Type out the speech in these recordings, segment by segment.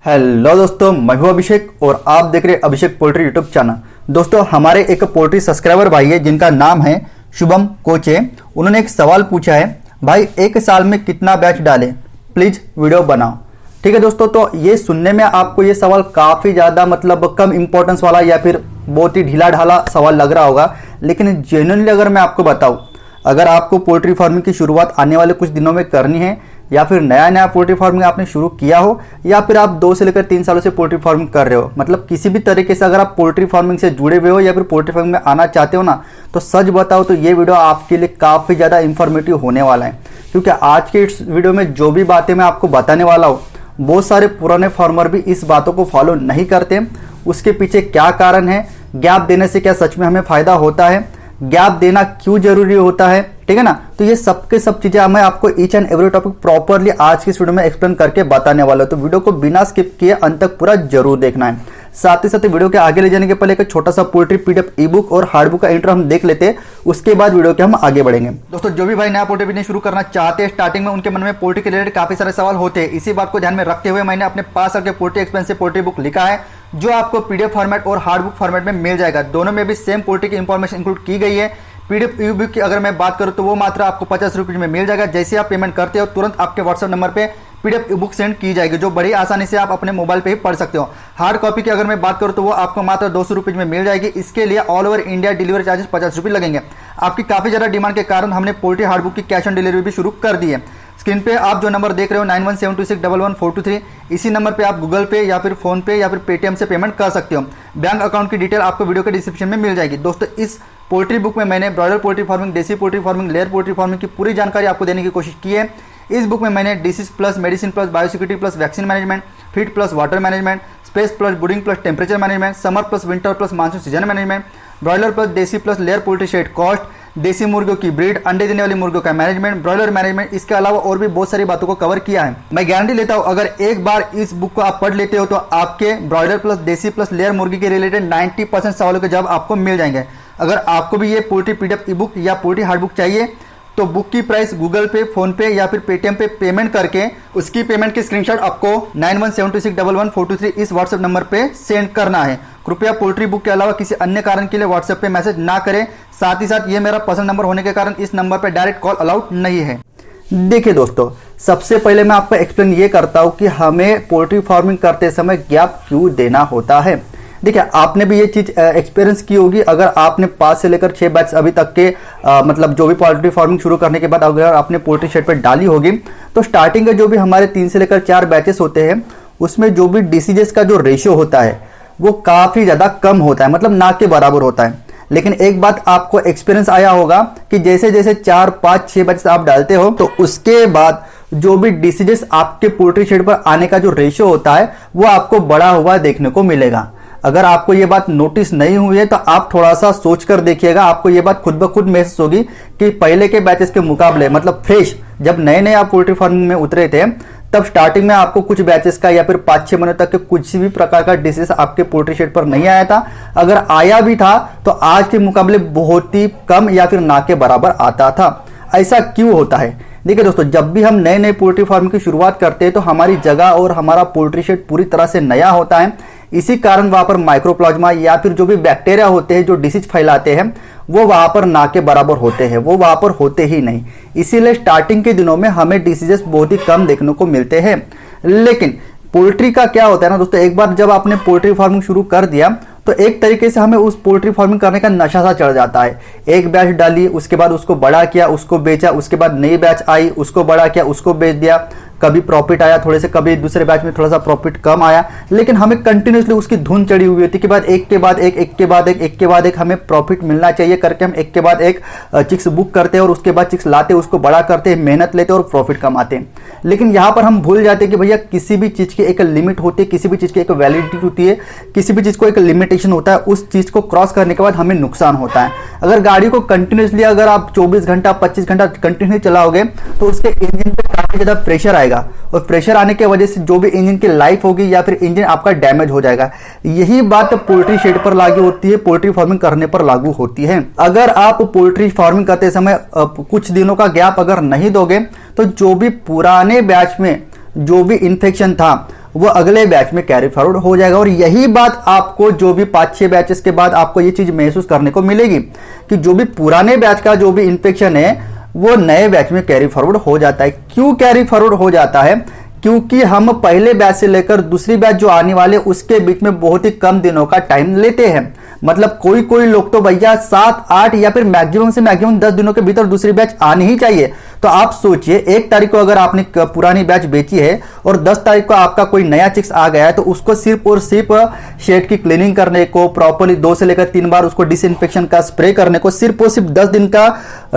Hello दोस्तों, मैं हूं अभिषेक और आप देख रहे हैं अभिषेक पोल्ट्री यूट्यूब चैनल। दोस्तों, हमारे एक पोल्ट्री सब्सक्राइबर भाई है जिनका नाम है शुभम कोचे। उन्होंने एक सवाल पूछा है, भाई एक साल में कितना बैच डालें, प्लीज वीडियो बनाओ। ठीक है दोस्तों, तो ये सुनने में आपको ये सवाल काफी ज्यादा कम इंपॉर्टेंस वाला या फिर बहुत ही ढीला ढाला सवाल लग रहा होगा, लेकिन जेन्युइनली अगर मैं आपको बताऊं, अगर आपको पोल्ट्री फार्मिंग की शुरुआत आने वाले कुछ दिनों में करनी है या फिर नया पोल्ट्री फार्मिंग आपने शुरू किया हो या फिर आप 2 से लेकर 3 सालों से पोल्ट्री फार्मिंग कर रहे हो, मतलब किसी भी तरीके से अगर आप पोल्ट्री फार्मिंग से जुड़े हुए हो या फिर पोल्ट्री फार्मिंग में आना चाहते हो ना, तो सच बताओ तो ये वीडियो आपके लिए काफ़ी ज़्यादा इंफॉर्मेटिव होने वाला है। क्योंकि आज के इस वीडियो में जो भी बातें मैं आपको बताने वाला हूँ, बहुत सारे पुराने फार्मर भी इस बातों को फॉलो नहीं करते। उसके पीछे क्या कारण है, गैप देने से क्या सच में हमें फ़ायदा होता है, गैप देना क्यों जरूरी होता है, ठीक है ना। तो ये सब चीजें मैं आपको each and every topic properly आज की इस वीडियो में एक्सप्लेन करके बताने वाला हूं। तो वीडियो को बिना स्किप किए अंत तक पूरा जरूर देखना है। साथ ही साथ वीडियो के आगे ले जाने के पहले एक छोटा सा पोल्ट्री पीडीएफ ई बुक और हार्ड बुक का इंट्रो हम देख लेते हैं, उसके बाद वीडियो के हम आगे बढ़ेंगे। दोस्तों, जो भी भाई नया पोल्ट्री बिजनेस शुरू करना चाहते हैं, स्टार्टिंग में उनके मन में पोल्ट्री के रिलेटेड काफी सारे सवाल होते हैं। इसी बात को ध्यान में रखते हुए मैंने अपने 5 साल के पोल्ट्री एक्सपेंस से पोल्ट्री बुक लिखा है, जो आपको पीडीएफ फॉर्मेट और हार्ड बुक फॉर्मेट में मिल जाएगा। दोनों में भी सेम पोल्ट्री की इंफॉर्मेशन इंक्लूड की गई है। पीडीएफ ई बुक की अगर मैं बात करूं तो वो मात्र आपको 50 रुपये में मिल जाएगा। जैसे आप पेमेंट करते हो तुरंत आपके व्हाट्सएप नंबर पे पीडीएफ ई बुक सेंड की जाएगी, जो बड़ी आसानी से आप अपने मोबाइल पे ही पढ़ सकते हो। हार्ड कॉपी की अगर मैं बात करूं तो वो आपको मात्र 200 रुपये में मिल जाएगी। इसके लिए all over India delivery charges 50 रुपये लगेंगे। आपकी काफी ज्यादा डिमांड के कारण हमने पोल्ट्री हार्ड बुक की कैश ऑन डिलीवरी भी शुरू कर दी है। स्क्रीन पे आप जो नंबर देख रहे हो 9172611423, इसी नंबर पे आप गूगल पे या फिर फोन पे या फिर पेटीएम से पेमेंट कर सकते हो। बैंक अकाउंट की डिटेल आपको वीडियो के डिस्क्रिप्शन में मिल जाएगी। दोस्तों, इस पोल्ट्री बुक में मैंने ब्रॉयलर पोल्ट्री फार्मिंग, देसी poultry farming, layer poultry farming की पूरी जानकारी आपको देने की कोशिश की है। इस बुक में मैंने disease plus medicine plus biosecurity plus vaccine management, feed plus water management, space plus breeding plus temperature management, summer plus winter plus monsoon season management, broiler plus desi plus layer poultry shed cost, देसी मुर्गियों की breed, अंडे देने वाली मुर्गियों का management, broiler management, इसके अलावा और भी बहुत सारी बातों को कवर किया है। मैं गारंटी लेता हूं, अगर एक बार इस बुक को आप पढ़ लेते हो तो आपके broiler plus desi plus layer मुर्गी के रिलेटेड 90% सवालों के जवाब आपको मिल जाएंगे। अगर आपको भी ये पोल्ट्री पीडीएफ ई बुक या पोल्ट्री हार्ड बुक चाहिए तो बुक की प्राइस गूगल पे, फोन पे या फिर पेटीएम पे पेमेंट करके उसकी पेमेंट की स्क्रीनशॉट आपको 9172611423 इस व्हाट्सएप नंबर पे सेंड करना है। कृपया पोल्ट्री बुक के अलावा किसी अन्य कारण के लिए व्हाट्सएप पे मैसेज ना करें। साथ ही साथ ये मेरा पर्सनल नंबर होने के कारण इस नंबर पे डायरेक्ट कॉल अलाउड नहीं है। देखिए दोस्तों, सबसे पहले मैं आपको एक्सप्लेन ये करता हूँ कि हमें पोल्ट्री फार्मिंग करते समय गैप क्यों देना होता है। देखिए, आपने भी ये चीज एक्सपीरियंस की होगी। अगर आपने 5 से लेकर 6 बैच अभी तक के जो भी पोल्ट्री फार्मिंग शुरू करने के बाद अगर आपने पोल्ट्री शेड पर डाली होगी, तो स्टार्टिंग के जो भी हमारे 3 से लेकर 4 बैचेस होते हैं, उसमें जो भी डिसीजेस का जो रेशियो होता है वो काफी ज्यादा कम होता है, मतलब ना के बराबर होता है। लेकिन एक बात आपको एक्सपीरियंस आया होगा कि जैसे जैसे 4, 5, 6 बैचेस आप डालते हो, तो उसके बाद जो भी डिसीजेस आपके पोल्ट्री शेड पर आने का जो रेशियो होता है वो आपको बड़ा हुआ देखने को मिलेगा। अगर आपको ये बात नोटिस नहीं हुई है तो आप थोड़ा सा सोच कर देखिएगा, आपको ये बात खुद ब खुद महसूस होगी कि पहले के बैचेस के मुकाबले, मतलब फ्रेश जब नए नए आप पोल्ट्री फार्मिंग में उतरे थे, तब स्टार्टिंग में आपको कुछ बैचेस का या फिर 5-6 महीने तक के कुछ भी प्रकार का डिसीज आपके पोल्ट्री शेड पर नहीं आया था। अगर आया भी था तो आज के मुकाबले बहुत ही कम या फिर ना के बराबर आता था। ऐसा क्यों होता है? देखिए दोस्तों, जब भी हम नए नए पोल्ट्री फार्मिंग की शुरुआत करते हैं तो हमारी जगह और हमारा पोल्ट्री शेड पूरी तरह से नया होता है। इसी कारण वहां पर माइक्रोप्लाज्मा या फिर जो भी बैक्टीरिया होते हैं जो डिसीज फैलाते हैं वो वहां पर ना के बराबर होते हैं, वो वहां पर होते ही नहीं। इसीलिए स्टार्टिंग के दिनों में हमें डिसीजेस बहुत ही कम देखने को मिलते हैं। लेकिन पोल्ट्री का क्या होता है ना दोस्तों, एक बार जब आपने पोल्ट्री फार्मिंग शुरू कर दिया तो एक तरीके से हमें उस पोल्ट्री फार्मिंग करने का नशा सा चढ़ जाता है। एक बैच डाली, उसके बाद उसको बड़ा किया, उसको बेचा, उसके बाद नई बैच आई, उसको बड़ा किया, उसको बेच दिया। कभी प्रॉफिट आया थोड़े से, कभी दूसरे बैच में थोड़ा सा प्रॉफिट कम आया, लेकिन हमें कंटिन्यूसली उसकी धुन चढ़ी हुई होती है कि बाद एक के बाद एक, एक के बाद एक, एक के बाद एक हमें प्रॉफिट मिलना चाहिए करके हम एक के बाद एक चिक्स बुक करते हैं और उसके बाद चिक्स लाते हैं, उसको बड़ा करते हैं, मेहनत लेते हैं और प्रॉफिट कमाते हैं। लेकिन यहाँ पर हम भूल जाते हैं कि भैया किसी भी चीज की एक लिमिट होती है, किसी भी चीज की एक वैलिडिटी होती है, किसी भी चीज को एक लिमिटेशन होता है। उस चीज को क्रॉस करने के बाद हमें नुकसान होता है। अगर गाड़ी को कंटिन्यूसली अगर आप 24 घंटा 25 घंटा कंटिन्यू चलाओगे तो उसके इंजन पे काफी ज्यादा प्रेशर आएगा और प्रेशर आने की वजह से जो भी इंजन की लाइफ होगी या फिर इंजन आपका डैमेज हो जाएगा। यही बात पोल्ट्री शेड पर लागू होती है, पोल्ट्री फार्मिंग करने पर लागू होती है। अगर आप पोल्ट्री फार्मिंग करते समय कुछ दिनों का गैप अगर नहीं दोगे तो जो भी पुराने बैच में जो भी इन्फेक्शन था वो अगले बैच में कैरी फॉरवर्ड हो जाएगा। और यही बात आपको जो भी 5-6 बैचेस के बाद आपको ये चीज महसूस करने को मिलेगी कि जो भी पुराने बैच का जो भी इन्फेक्शन है वो नए बैच में कैरी फॉरवर्ड हो जाता है। क्यों कैरी फॉरवर्ड हो जाता है? क्योंकि हम पहले बैच से लेकर दूसरी बैच जो आने वाले उसके बीच में बहुत ही कम दिनों का टाइम लेते हैं। मतलब कोई कोई लोग तो भैया 7-8 या फिर मैक्सिमम से मैक्सिमम 10 दिनों के भीतर दूसरी बैच आनी ही चाहिए। तो आप सोचिए 1 तारीख को अगर आपने पुरानी बैच बेची है और 10 तारीख को आपका कोई नया चिक्स आ गया है तो उसको सिर्फ और सिर्फ शेड की क्लीनिंग करने को, प्रॉपर्ली 2 से लेकर 3 बार उसको डिसइंफेक्शन का स्प्रे करने को सिर्फ और सिर्फ 10 दिन का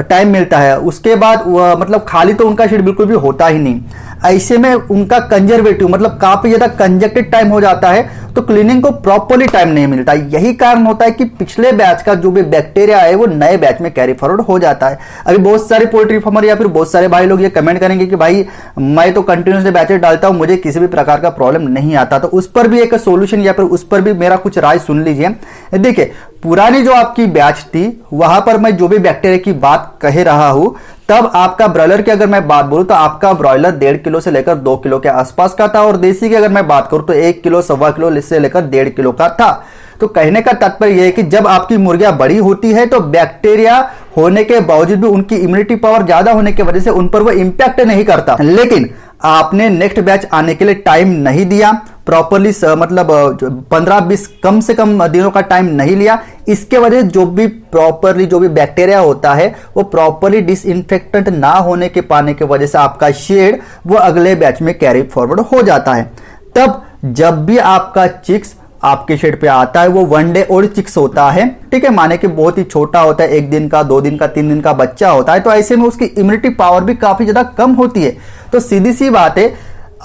टाइम मिलता है। उसके बाद मतलब खाली तो उनका शेड बिल्कुल भी होता ही नहीं। ऐसे में उनका कंजर्वेटिव मतलब काफी ज्यादा कंजेक्टेड टाइम हो जाता है, तो क्लीनिंग को प्रॉपर्ली टाइम नहीं मिलता। यही कारण होता है कि पिछले बैच का जो भी बैक्टीरिया है वो नए बैच में कैरी फॉरवर्ड हो जाता है। अभी बहुत सारे पोल्ट्री फार्मर या फिर बहुत सारे भाई लोग ये कमेंट करेंगे कि भाई मैं तो कंटिन्यूसली बैचेस डालता हूं, मुझे किसी भी प्रकार का प्रॉब्लम नहीं आता। तो उस पर भी एक सोल्यूशन या फिर उस पर भी मेरा कुछ राय सुन लीजिए। देखिए पुरानी जो आपकी बैच थी वहां पर मैं जो भी बैक्टीरिया की बात कह रहा हूं, तब आपका ब्रॉयलर की अगर मैं बात बोलूं तो आपका ब्रॉयलर 1.5 किलो से लेकर 2 किलो के आसपास का था, और देसी की अगर मैं बात करूं तो 1 किलो 1.25 किलो से लेकर 1.5 किलो का था। तो कहने का तात्पर्य यह है कि जब आपकी मुर्गियां बड़ी होती है तो बैक्टीरिया होने के बावजूद भी उनकी इम्यूनिटी पावर ज्यादा होने की वजह से उन पर वो इंपैक्ट नहीं करता। लेकिन आपने नेक्स्ट बैच आने के लिए टाइम नहीं दिया प्रॉपरली, मतलब 15-20 कम से कम दिनों का टाइम नहीं लिया। इसके वजह से जो भी प्रॉपरली जो भी बैक्टीरिया होता है वो प्रॉपरली डिसइंफेक्टेंट ना होने के पाने की वजह से आपका शेड वो अगले बैच में कैरी फॉरवर्ड हो जाता है। तब जब भी आपका चिक्स आपके शेड पे आता है वो 1 डे ओल्ड चिक्स होता है, ठीक है, माने कि बहुत ही छोटा होता है, 1 दिन का, 2 दिन का, 3 दिन का बच्चा होता है। तो ऐसे में उसकी इम्यूनिटी पावर भी काफी ज्यादा कम होती है। तो सीधी सी बात है,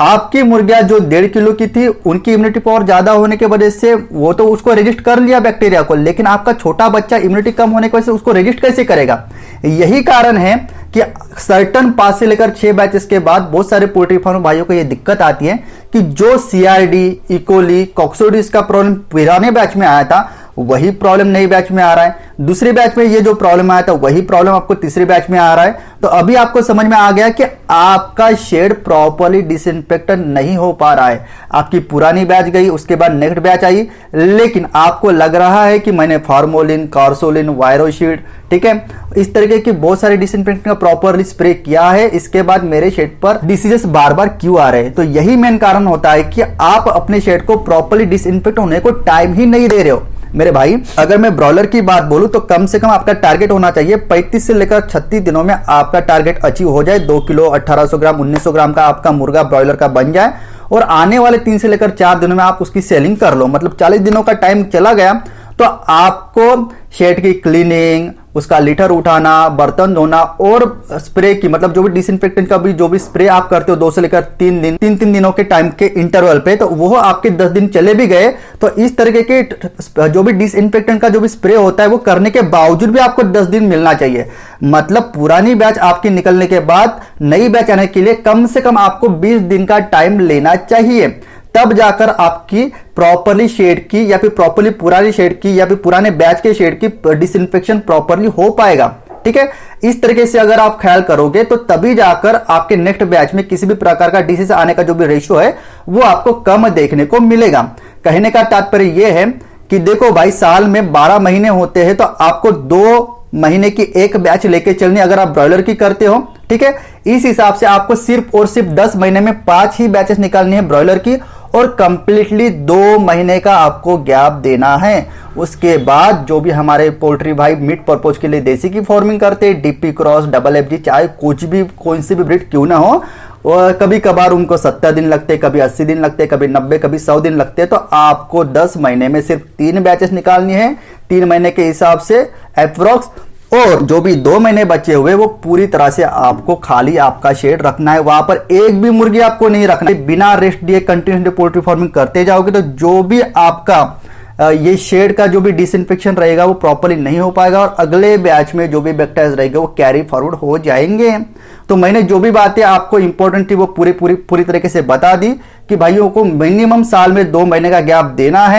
आपकी मुर्गियां जो 1.5 किलो की थी उनकी इम्यूनिटी पावर ज्यादा होने की वजह से वो तो उसको रेजिस्ट कर लिया बैक्टीरिया को, लेकिन आपका छोटा बच्चा इम्यूनिटी कम होने की वजह से उसको रेजिस्ट कैसे करेगा? यही कारण है कि सर्टन 5 से लेकर 6 बैचेस के बाद बहुत सारे पोल्ट्री फार्म भाइयों को यह दिक्कत आती है कि जो सीआरडी, इकोली, कॉक्सोडिस का प्रॉब्लम पुराने बैच में आया था वही प्रॉब्लम नई बैच में आ रहा है। दूसरे बैच में ये जो प्रॉब्लम आया था वही प्रॉब्लम आपको तीसरे बैच में आ रहा है। तो अभी आपको समझ में आ गया कि आपका शेड प्रॉपरली डिसइंफेक्टेड नहीं हो पा रहा है। आपकी पुरानी बैच गई, उसके बाद नेक्स्ट बैच आई, लेकिन आपको लग रहा है कि मैंने फार्मोलिन, कार्सोलिन, वायरोशीट, ठीक है, इस तरीके की बहुत सारे डिसइंफेक्टेंट का प्रॉपरली स्प्रे किया है, इसके बाद मेरे शेड पर डिसीजेस बार बार क्यों आ रहे हैं? तो यही मेन कारण होता है कि आप अपने शेड को प्रॉपरली डिसइंफेक्ट होने को टाइम ही नहीं दे रहे हो। मेरे भाई अगर मैं ब्रॉयलर की बात बोलूं तो कम से कम आपका टारगेट होना चाहिए 35 से लेकर 36 दिनों में आपका टारगेट अचीव हो जाए, 2 किलो 1800 ग्राम 1900 ग्राम का आपका मुर्गा ब्रॉयलर का बन जाए, और आने वाले 3 से लेकर 4 दिनों में आप उसकी सेलिंग कर लो। मतलब 40 दिनों का टाइम चला गया तो आपको शेड की क्लीनिंग, उसका लीटर उठाना, बर्तन धोना और स्प्रे की, मतलब जो भी डिसइंफेक्टेंट का भी जो भी स्प्रे आप करते हो 2 से लेकर 3 दिन, 3 दिनों के टाइम के इंटरवल पे, तो वो आपके 10 दिन चले भी गए। तो इस तरीके के जो भी डिसइंफेक्टेंट का जो भी स्प्रे होता है वो करने के बावजूद भी आपको 10 दिन मिलना चाहिए। मतलब पुरानी बैच आपकी निकलने के बाद नई बैच आने के लिए कम से कम आपको 20 दिन का टाइम लेना चाहिए, तब जाकर आपकी प्रॉपरली शेड की या फिर प्रॉपरली पुरानी शेड की या फिर पुराने बैच के शेड की डिसइंफेक्शन प्रॉपरली हो पाएगा। ठीक है, इस तरीके से अगर आप ख्याल करोगे तो तभी जाकर आपके नेक्स्ट बैच में किसी भी प्रकार का डिसीज आने का जो भी रेशियो है वो आपको कम देखने को मिलेगा। कहने का तात्पर्य यह है कि देखो भाई, साल में 12 महीने होते हैं तो आपको 2 महीने की एक बैच लेके चलनी अगर आप ब्रॉयलर की करते हो, ठीक है। इस हिसाब से आपको सिर्फ और सिर्फ 10 महीने में 5 ही बैचेस निकालनी है ब्रॉयलर की, और कंप्लीटली 2 महीने का आपको गैप देना है। उसके बाद जो भी हमारे पोल्ट्री भाई मीट पर्पज के लिए देसी की फार्मिंग करते हैं, डीपी क्रॉस, डबल एफजी, चाहे कुछ भी कौन सी भी ब्रीड क्यों ना हो, और कभी कभार उनको 70 दिन लगते, कभी 80 दिन लगते, कभी 90, कभी 100 दिन लगते, तो आपको 10 महीने में सिर्फ 3 बैचेस निकालनी है 3 महीने के हिसाब से एप्रोक्स, और जो भी 2 महीने बचे हुए वो पूरी तरह से आपको खाली आपका शेड रखना है। वहां पर एक भी मुर्गी आपको नहीं रखना है। बिना रेस्ट दिए कंटिन्यूसली पोल्ट्री फार्मिंग करते जाओगे तो जो भी आपका ये शेड का जो भी डिसइंफेक्शन रहेगा वो प्रॉपरली नहीं हो पाएगा, और अगले बैच में जो भी बैक्टीरिया रहेगा वो कैरी फॉरवर्ड हो जाएंगे। तो मैंने जो भी बातें आपको इंपॉर्टेंट थी वो पूरी तरीके से बता दी कि भाइयों को मिनिमम साल में 2 महीने का गैप देना है।